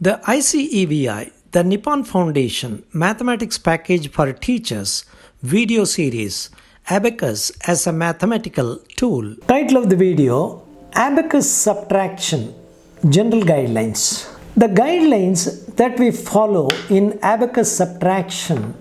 The ICEVI, the Nippon Foundation Mathematics Package for Teachers video series, Abacus as a Mathematical Tool. Title of the video, Abacus Subtraction, General Guidelines. The guidelines that we follow in Abacus Subtraction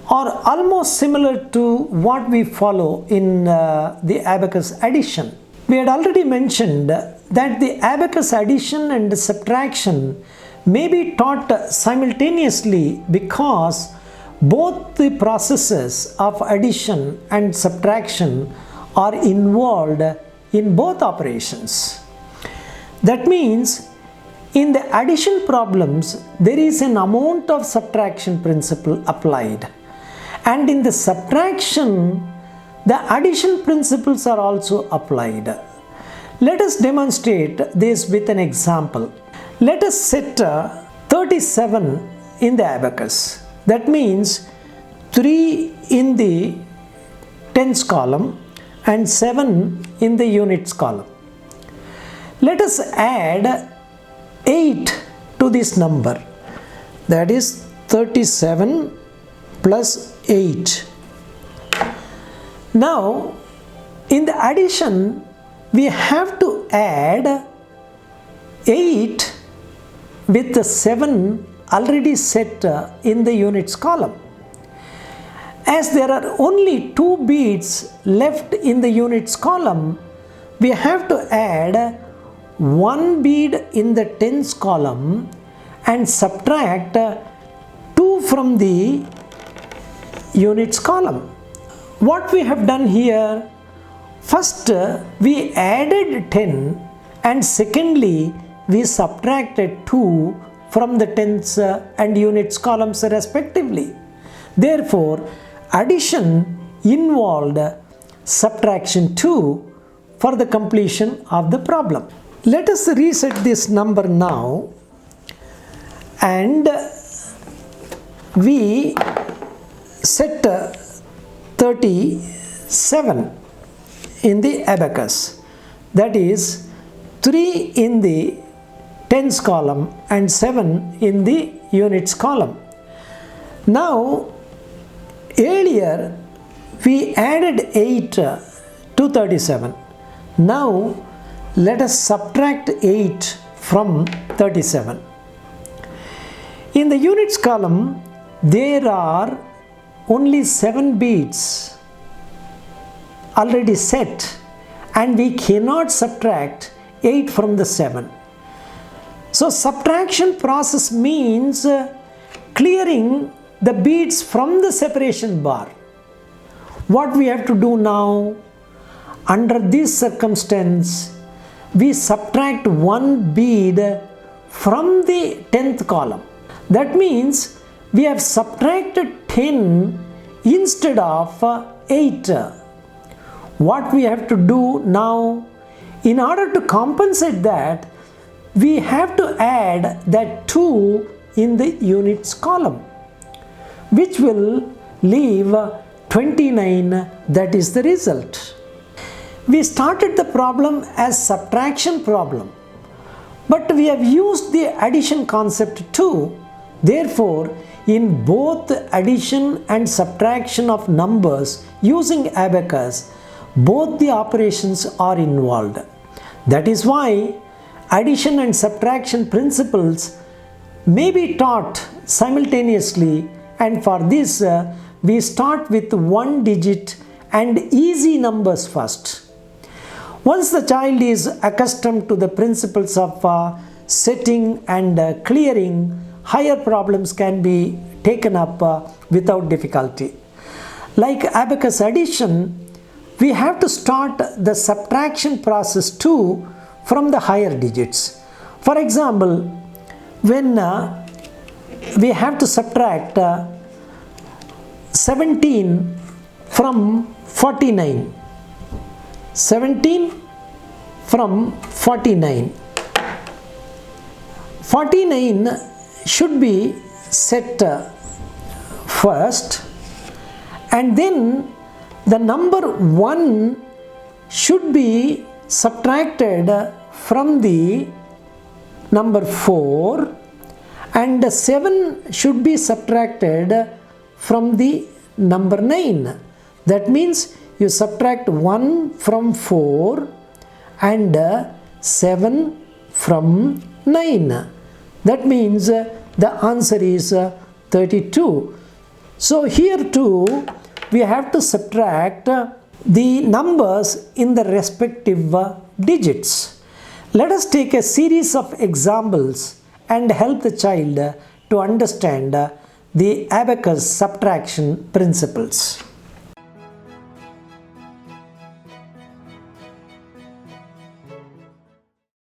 are almost similar to what we follow in the Abacus Addition. We had already mentioned that the Abacus Addition and Subtraction may be taught simultaneously because both the processes of addition and subtraction are involved in both operations. That means in the addition problems there is an amount of subtraction principle applied, and in the subtraction the addition principles are also applied. Let us demonstrate this with an example. Let us set 37 in the abacus. That means 3 in the tens column and 7 in the units column. Let us add 8 to this number. That is 37 plus 8. Now, in the addition, we have to add 8 with the 7 already set in the units column. As there are only 2 beads left in the units column, we have to add 1 bead in the tens column and subtract 2 from the units column. What we have done here, first we added 10 and secondly we subtracted 2 from the tens and units columns respectively. Therefore, addition involved subtraction 2 for the completion of the problem. Let us reset this number now, and we set 37 in the abacus. That is 3 in the tens column and 7 in the units column. Now, earlier we added 8 to 37. Now, let us subtract 8 from 37. In the units column, there are only 7 beads already set, and we cannot subtract 8 from the 7. So subtraction process means clearing the beads from the separation bar. What we have to do now, under this circumstance, we subtract 1 bead from the 10th column. That means we have subtracted 10 instead of 8. What we have to do now, in order to compensate that, we have to add that 2 in the units column, which will leave 29. That is the result. We started the problem as subtraction problem, but we have used the addition concept too. Therefore, in both addition and subtraction of numbers using abacus, both the operations are involved. That is why addition and subtraction principles may be taught simultaneously, and for this we start with 1 digit and easy numbers first. Once the child is accustomed to the principles of setting and clearing, higher problems can be taken up without difficulty. Like abacus addition, we have to start the subtraction process too from the higher digits. For example, when we have to subtract 17 from 49. 17 from 49. 49 should be set first, and then the number 1 should be subtracted from the number 4, and 7 should be subtracted from the number 9. That means you subtract 1 from 4 and 7 from 9. That means the answer is 32. So here too we have to subtract the numbers in the respective digits. Let us take a series of examples and help the child to understand the abacus subtraction principles.